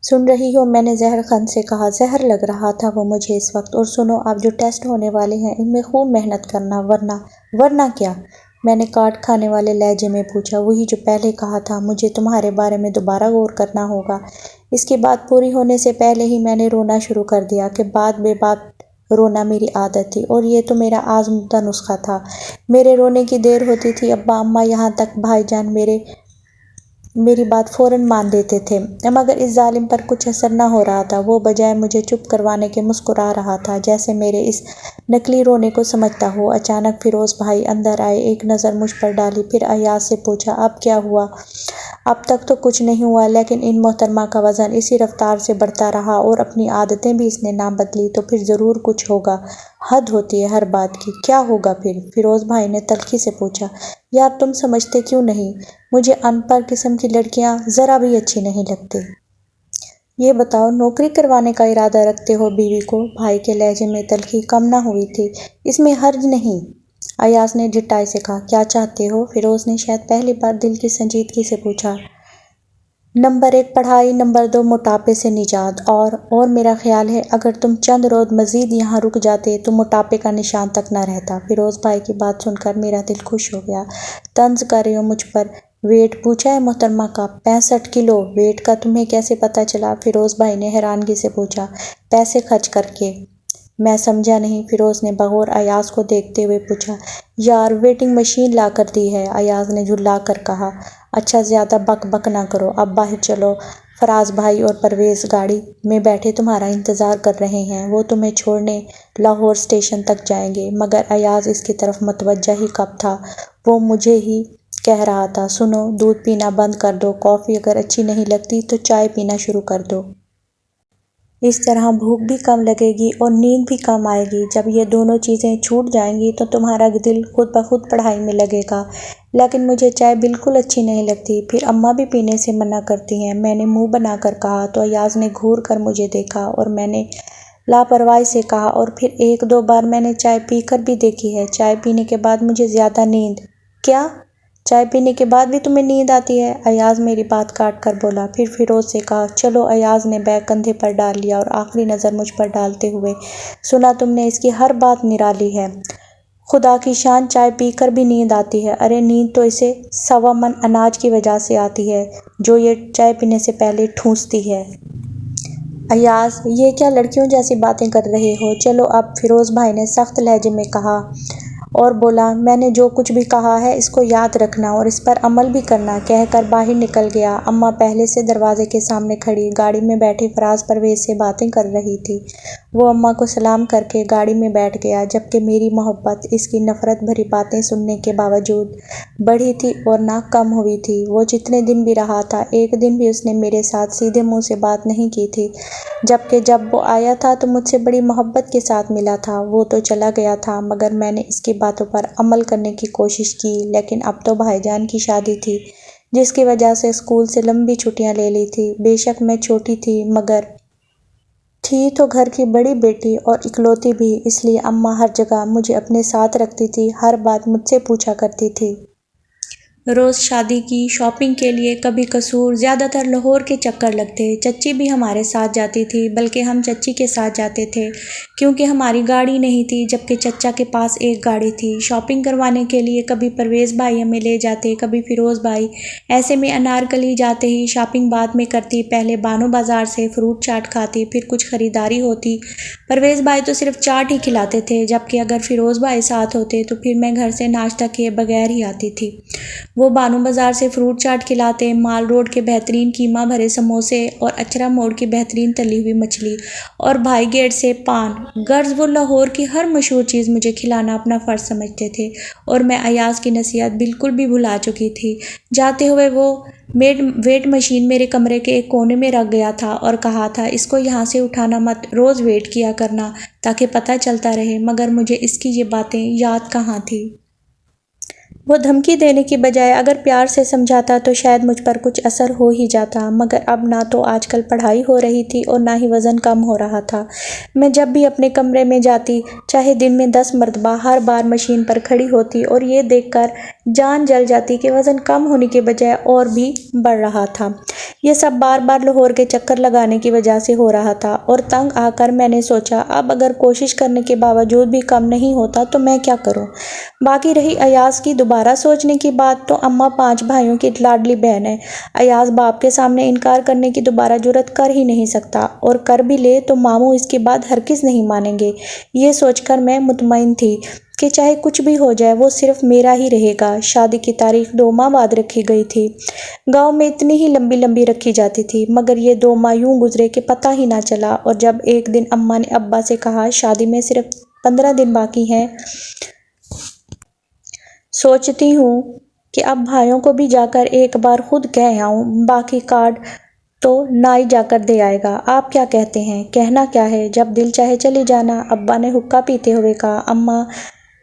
سن رہی ہو؟ میں نے زہر خند سے کہا۔ زہر لگ رہا تھا وہ مجھے اس وقت۔ اور سنو، اب جو ٹیسٹ ہونے والے ہیں ان میں خوب محنت کرنا، ورنہ کیا؟ میں نے کاٹ کھانے والے لہجے میں پوچھا۔ وہی جو پہلے کہا تھا، مجھے تمہارے بارے میں دوبارہ غور کرنا ہوگا۔ اس کی بات پوری ہونے سے پہلے ہی میں نے رونا شروع کر دیا کہ بات بے بات رونا میری عادت تھی، اور یہ تو میرا آزمودہ نسخہ تھا۔ میرے رونے کی دیر ہوتی تھی، ابا اماں یہاں تک بھائی جان میری بات فوراً مان لیتے تھے، مگر اس ظالم پر کچھ اثر نہ ہو رہا تھا۔ وہ بجائے مجھے چپ کروانے کے مسکرا رہا تھا، جیسے میرے اس نقلی رونے کو سمجھتا ہو۔ اچانک فیروز بھائی اندر آئے، ایک نظر مجھ پر ڈالی، پھر ایاز سے پوچھا، اب کیا ہوا؟ اب تک تو کچھ نہیں ہوا، لیکن ان محترمہ کا وزن اسی رفتار سے بڑھتا رہا اور اپنی عادتیں بھی اس نے نہ بدلی تو پھر ضرور کچھ ہوگا۔ حد ہوتی ہے ہر بات کی۔ کیا ہوگا پھر؟ فیروز بھائی نے تلخی سے پوچھا۔ یار تم سمجھتے کیوں نہیں؟ مجھے ان پڑھ قسم کی لڑکیاں ذرا بھی اچھی نہیں لگتی۔ یہ بتاؤ، نوکری کروانے کا ارادہ رکھتے ہو بیوی کو؟ بھائی کے لہجے میں تلخی کم نہ ہوئی تھی۔ اس میں حرج نہیں، ایاز نے ڈٹائی سے کہا۔ کیا چاہتے ہو؟ فیروز نے شاید پہلی بار دل کی سنجیدگی سے پوچھا۔ نمبر 1 پڑھائی، نمبر 2 موٹاپے سے نجات، اور میرا خیال ہے اگر تم چند روز مزید یہاں رک جاتے تو موٹاپے کا نشان تک نہ رہتا۔ فیروز بھائی کی بات سن کر میرا دل خوش ہو گیا۔ طنز کر رہے ہو مجھ پر؟ ویٹ پوچھا ہے محترمہ کا؟ 65 کلو۔ ویٹ کا تمہیں کیسے پتہ چلا؟ فیروز بھائی نے حیرانگی سے پوچھا۔ پیسے خرچ کر کے۔ میں سمجھا نہیں، فیروز نے بغور ایاز کو دیکھتے ہوئے پوچھا۔ یار ویٹنگ مشین لا کر دی ہے، ایاز نے جھلا کر کہا۔ اچھا زیادہ بک بک نہ کرو، اب باہر چلو۔ فراز بھائی اور پرویز گاڑی میں بیٹھے تمہارا انتظار کر رہے ہیں، وہ تمہیں چھوڑنے لاہور اسٹیشن تک جائیں گے۔ مگر ایاز اس کی طرف متوجہ ہی کب تھا، وہ مجھے ہی کہہ رہا تھا، سنو دودھ پینا بند کر دو، کافی اگر اچھی نہیں لگتی تو چائے پینا شروع کر دو۔ اس طرح بھوک بھی کم لگے گی اور نیند بھی کم آئے گی۔ جب یہ دونوں چیزیں چھوٹ جائیں گی تو تمہارا دل خود بخود پڑھائی میں لگے گا۔ لیکن مجھے چائے بالکل اچھی نہیں لگتی، پھر اماں بھی پینے سے منع کرتی ہیں، میں نے منہ بنا کر کہا تو ایاز نے گھور کر مجھے دیکھا اور میں نے لاپرواہی سے کہا، اور پھر 1-2 بار میں نے چائے پی کر بھی دیکھی ہے، چائے پینے کے بعد مجھے زیادہ نیند۔ کیا؟ چائے پینے کے بعد بھی تمہیں نیند آتی ہے؟ ایاز میری بات کاٹ کر بولا۔ پھر فیروز سے کہا، چلو۔ ایاز نے بیگ کندھے پر ڈال لیا اور آخری نظر مجھ پر ڈالتے ہوئے، سنا تم نے اس کی ہر بات نرالی ہے، خدا کی شان چائے پی کر بھی نیند آتی ہے۔ ارے نیند تو اسے 1.25 من اناج کی وجہ سے آتی ہے جو یہ چائے پینے سے پہلے ٹھونستی ہے۔ ایاز یہ کیا لڑکیوں جیسی باتیں کر رہے ہو؟ چلو اب، فیروز بھائی نے سخت لہجے میں کہا اور بولا، میں نے جو کچھ بھی کہا ہے اس کو یاد رکھنا اور اس پر عمل بھی کرنا، کہہ کر باہر نکل گیا۔ اماں پہلے سے دروازے کے سامنے کھڑی گاڑی میں بیٹھے فراز پرویز سے باتیں کر رہی تھی۔ وہ اماں کو سلام کر کے گاڑی میں بیٹھ گیا، جبکہ میری محبت اس کی نفرت بھری باتیں سننے کے باوجود بڑھی تھی اور نہ کم ہوئی تھی۔ وہ جتنے دن بھی رہا تھا، ایک دن بھی اس نے میرے ساتھ سیدھے منہ سے بات نہیں کی تھی، جبکہ جب وہ آیا تھا تو مجھ سے بڑی محبت کے ساتھ ملا تھا۔ وہ تو چلا گیا تھا، مگر میں نے اس کی باتوں پر عمل کرنے کی کوشش کی، لیکن اب تو بھائی جان کی شادی تھی، جس کی وجہ سے اسکول سے لمبی چھٹیاں لے لی تھی۔ بے شک میں چھوٹی تھی، مگر تھی تو گھر کی بڑی بیٹی اور اکلوتی بھی، اس لیے اماں ہر جگہ مجھے اپنے ساتھ رکھتی تھی، ہر بات مجھ سے پوچھا کرتی تھی۔ روز شادی کی شاپنگ کے لیے کبھی قصور، زیادہ تر لاہور کے چکر لگتے۔ چچی بھی ہمارے ساتھ جاتی تھی، بلکہ ہم چچی کے ساتھ جاتے تھے کیونکہ ہماری گاڑی نہیں تھی، جبکہ چچا کے پاس ایک گاڑی تھی۔ شاپنگ کروانے کے لیے کبھی پرویز بھائی ہمیں لے جاتے، کبھی فیروز بھائی۔ ایسے میں انارکلی جاتے ہی شاپنگ بعد میں کرتی، پہلے بانو بازار سے فروٹ چاٹ کھاتی، پھر کچھ خریداری ہوتی۔ پرویز بھائی تو صرف چاٹ ہی کھلاتے تھے، جبکہ اگر فیروز بھائی ساتھ ہوتے تو پھر میں گھر سے ناشتہ کیے بغیر ہی آتی تھی۔ وہ بانو بازار سے فروٹ چاٹ کھلاتے، مال روڈ کے بہترین قیمہ بھرے سموسے اور اچرا موڑ کی بہترین تلی ہوئی مچھلی، اور بھائی گیٹ سے پان۔ غرض وہ لاہور کی ہر مشہور چیز مجھے کھلانا اپنا فرض سمجھتے تھے، اور میں ایاز کی نصیحت بالکل بھی بھلا چکی تھی۔ جاتے ہوئے وہ ویٹ مشین میرے کمرے کے ایک کونے میں رکھ گیا تھا اور کہا تھا، اس کو یہاں سے اٹھانا مت، روز ویٹ کیا کرنا تاکہ پتہ چلتا رہے، مگر مجھے اس کی یہ باتیں یاد کہاں تھی۔ وہ دھمکی دینے کی بجائے اگر پیار سے سمجھاتا تو شاید مجھ پر کچھ اثر ہو ہی جاتا، مگر اب نہ تو آج کل پڑھائی ہو رہی تھی اور نہ ہی وزن کم ہو رہا تھا۔ میں جب بھی اپنے کمرے میں جاتی، چاہے دن میں 10 مرتبہ، ہر بار مشین پر کھڑی ہوتی اور یہ دیکھ کر جان جل جاتی کہ وزن کم ہونے کے بجائے اور بھی بڑھ رہا تھا۔ یہ سب بار بار لاہور کے چکر لگانے کی وجہ سے ہو رہا تھا، اور تنگ آ کر میں نے سوچا اب اگر کوشش کرنے کے باوجود بھی کم نہیں ہوتا تو میں کیا کروں۔ باقی رہی ایاز کی دوبارہ سوچنے کی بات، تو اماں 5 بھائیوں کی لاڈلی بہن ہے۔ ایاز باپ کے سامنے انکار کرنے کی دوبارہ جرات کر ہی نہیں سکتا، اور کر بھی لے تو ماموں اس کی بات ہرگز نہیں مانیں گے۔ یہ سوچ کر میں مطمئن تھی کہ چاہے کچھ بھی ہو جائے وہ صرف میرا ہی رہے گا۔ شادی کی تاریخ 2 ماہ بعد رکھی گئی تھی۔ گاؤں میں اتنی ہی لمبی لمبی رکھی جاتی تھی، مگر یہ 2 ماہ یوں گزرے کہ پتہ ہی نہ چلا۔ اور جب ایک دن اماں نے ابا سے کہا شادی میں صرف 15 دن باقی ہیں، سوچتی ہوں کہ اب بھائیوں کو بھی جا کر ایک بار خود کہہ آؤں، باقی کارڈ تو نائی جا کر دے آئے گا۔ آپ کیا کہتے ہیں؟ کہنا کیا ہے، جب دل چاہے چلی جانا، ابا نے حقہ پیتے ہوئے کہا۔ اماں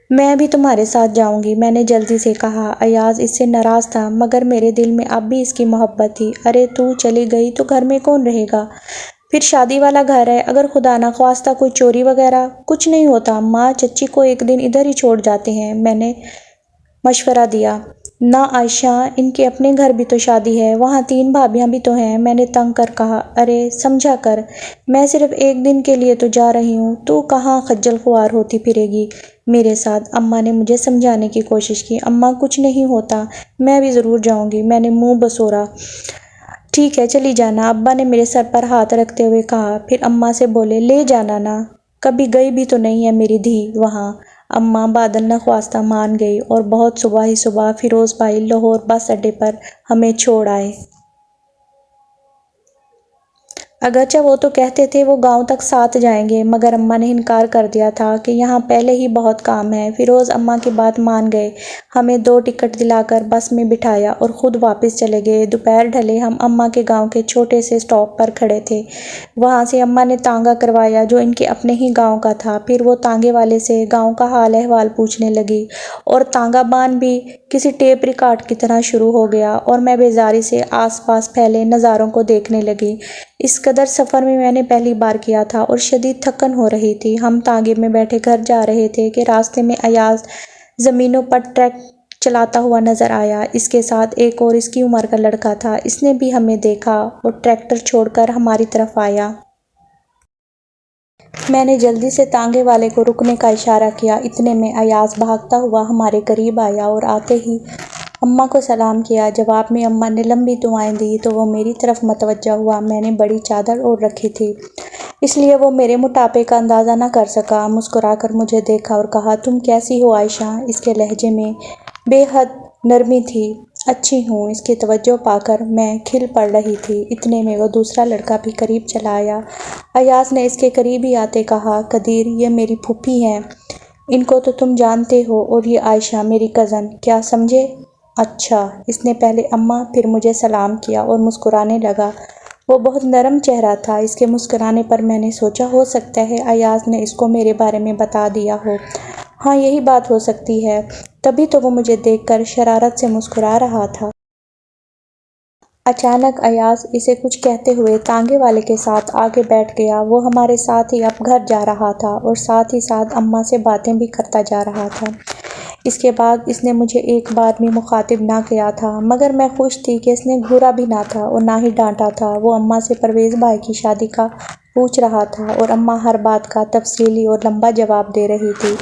میں بھی تمہارے ساتھ جاؤں گی، میں نے جلدی سے کہا۔ ایاز اس سے ناراض تھا، مگر میرے دل میں اب بھی اس کی محبت تھی۔ ارے تو چلی گئی تو گھر میں کون رہے گا؟ پھر شادی والا گھر ہے، اگر خدا نخواستہ کوئی چوری وغیرہ؟ کچھ نہیں ہوتا اماں، چچی کو ایک دن ادھر ہی چھوڑ جاتے ہیں، میں نے مشورہ دیا۔ نہ عائشہ، ان کے اپنے گھر بھی تو شادی ہے، وہاں 3 بھابیاں بھی تو ہیں، میں نے تنگ کر کہا۔ ارے سمجھا کر، میں صرف ایک دن کے لیے تو جا رہی ہوں، تو کہاں خجل خوار ہوتی پھرے گی میرے ساتھ؟ اماں نے مجھے سمجھانے کی کوشش کی۔ اماں کچھ نہیں ہوتا، میں بھی ضرور جاؤں گی، میں نے منہ بسورا۔ ٹھیک ہے چلی جانا، ابا نے میرے سر پر ہاتھ رکھتے ہوئے کہا۔ پھر اماں سے بولے لے جانا نا، کبھی گئی بھی تو نہیں ہے میری دھی وہاں۔ اماں بادل نخواستہ مان گئی، اور بہت صبح ہی صبح فیروز بھائی لاہور بس اڈے پر ہمیں چھوڑ آئے۔ اگرچہ وہ تو کہتے تھے وہ گاؤں تک ساتھ جائیں گے، مگر اماں نے انکار کر دیا تھا کہ یہاں پہلے ہی بہت کام ہے۔ فیروز اماں کی بات مان گئے، ہمیں 2 ٹکٹ دلا کر بس میں بٹھایا اور خود واپس چلے گئے۔ دوپہر ڈھلے ہم اماں کے گاؤں کے چھوٹے سے اسٹاپ پر کھڑے تھے۔ وہاں سے اماں نے تانگا کروایا جو ان کے اپنے ہی گاؤں کا تھا۔ پھر وہ تانگے والے سے گاؤں کا حال احوال پوچھنے لگی، اور تانگا بان بھی کسی ٹیپ ریکارڈ کی طرح شروع ہو گیا، اور میں بیزاری سے آس پاس پھیلے نظاروں کو دیکھنے لگی۔ اس قدر سفر میں نے پہلی بار کیا تھا، اور شدید تھکن ہو رہی تھی۔ ہم تانگے میں بیٹھے گھر جا رہے تھے کہ راستے میں ایاز زمینوں پر ٹریک چلاتا ہوا نظر آیا۔ اس کے ساتھ ایک اور اس کی عمر کا لڑکا تھا، اس نے بھی ہمیں دیکھا اور ٹریکٹر چھوڑ کر ہماری طرف آیا۔ میں نے جلدی سے تانگے والے کو رکنے کا اشارہ کیا۔ اتنے میں ایاز بھاگتا ہوا ہمارے قریب آیا، اور آتے ہی اماں کو سلام کیا۔ جواب میں اماں نے لمبی دعائیں دیں تو وہ میری طرف متوجہ ہوا۔ میں نے بڑی چادر اوڑھ رکھی تھی، اس لیے وہ میرے موٹاپے کا اندازہ نہ کر سکا۔ مسکرا کر مجھے دیکھا اور کہا تم کیسی ہو عائشہ؟ اس کے لہجے میں بے حد نرمی تھی۔ اچھی ہوں، اس کی توجہ پا کر میں کھل پڑ رہی تھی۔ اتنے میں وہ دوسرا لڑکا بھی قریب چلا آیا۔ ایاز نے اس کے قریب ہی آتے کہا قدیر یہ میری پھوپھی ہیں، ان کو تو تم جانتے ہو، اور یہ عائشہ میری کزن، کیا سمجھے؟ اچھا۔ اس نے پہلے اماں پھر مجھے سلام کیا اور مسکرانے لگا۔ وہ بہت نرم چہرہ تھا، اس کے مسکرانے پر میں نے سوچا ہو سکتا ہے ایاز نے اس کو میرے بارے میں بتا دیا ہو۔ ہاں یہی بات ہو سکتی ہے، تبھی تو وہ مجھے دیکھ کر شرارت سے مسکرا رہا تھا۔ اچانک ایاز اسے کچھ کہتے ہوئے تانگے والے کے ساتھ آگے بیٹھ گیا۔ وہ ہمارے ساتھ ہی اب گھر جا رہا تھا، اور ساتھ ہی ساتھ اماں سے باتیں بھی کرتا جا رہا تھا۔ اس کے بعد اس نے مجھے ایک بار بھی مخاطب نہ کیا تھا، مگر میں خوش تھی کہ اس نے گھورا بھی نہ تھا اور نہ ہی ڈانٹا تھا۔ وہ اماں سے پرویز بھائی کی شادی کا پوچھ رہا تھا، اور اماں ہر بات کا تفصیلی اور لمبا جواب دے رہی تھی۔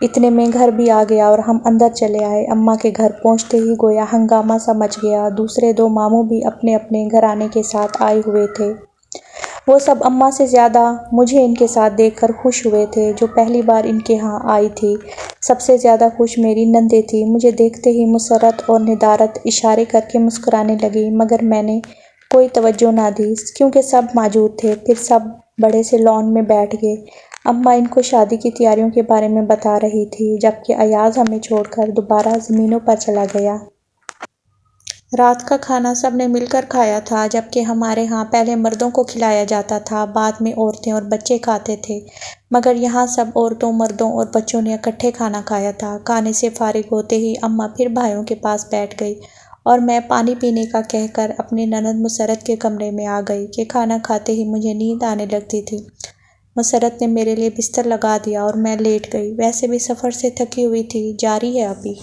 اتنے میں گھر بھی آ گیا اور ہم اندر چلے آئے۔ اماں کے گھر پہنچتے ہی گویا ہنگامہ سا مچ گیا۔ دوسرے 2 ماموں بھی اپنے اپنے گھرانے کے ساتھ آئے ہوئے تھے۔ وہ سب اماں سے زیادہ مجھے ان کے ساتھ دیکھ کر خوش ہوئے تھے، جو پہلی بار ان کے ہاں آئی تھی۔ سب سے زیادہ خوش میری نندیں تھیں۔ مجھے دیکھتے ہی مسرت اور ندارت اشارے کر کے مسکرانے لگیں، مگر میں نے کوئی توجہ نہ دی کیونکہ سب موجود تھے۔ پھر سب بڑے سے لان میں بیٹھ گئے۔ اماں ان کو شادی کی تیاریوں کے بارے میں بتا رہی تھی، جبکہ ایاز ہمیں چھوڑ کر دوبارہ زمینوں پر چلا گیا۔ رات کا کھانا سب نے مل کر کھایا تھا، جبکہ ہمارے ہاں پہلے مردوں کو کھلایا جاتا تھا، بعد میں عورتیں اور بچے کھاتے تھے، مگر یہاں سب عورتوں، مردوں اور بچوں نے اکٹھے کھانا کھایا تھا۔ کھانے سے فارغ ہوتے ہی اماں پھر بھائیوں کے پاس بیٹھ گئی، اور میں پانی پینے کا کہہ کر اپنی نند مسرت کے کمرے میں آ گئی کہ کھانا کھاتے ہی مجھے نیند آنے لگتی تھی۔ مسرت نے میرے لیے بستر لگا دیا اور میں لیٹ گئی۔ ویسے بھی سفر سے تھکی ہوئی تھی، جاری ہے ابھی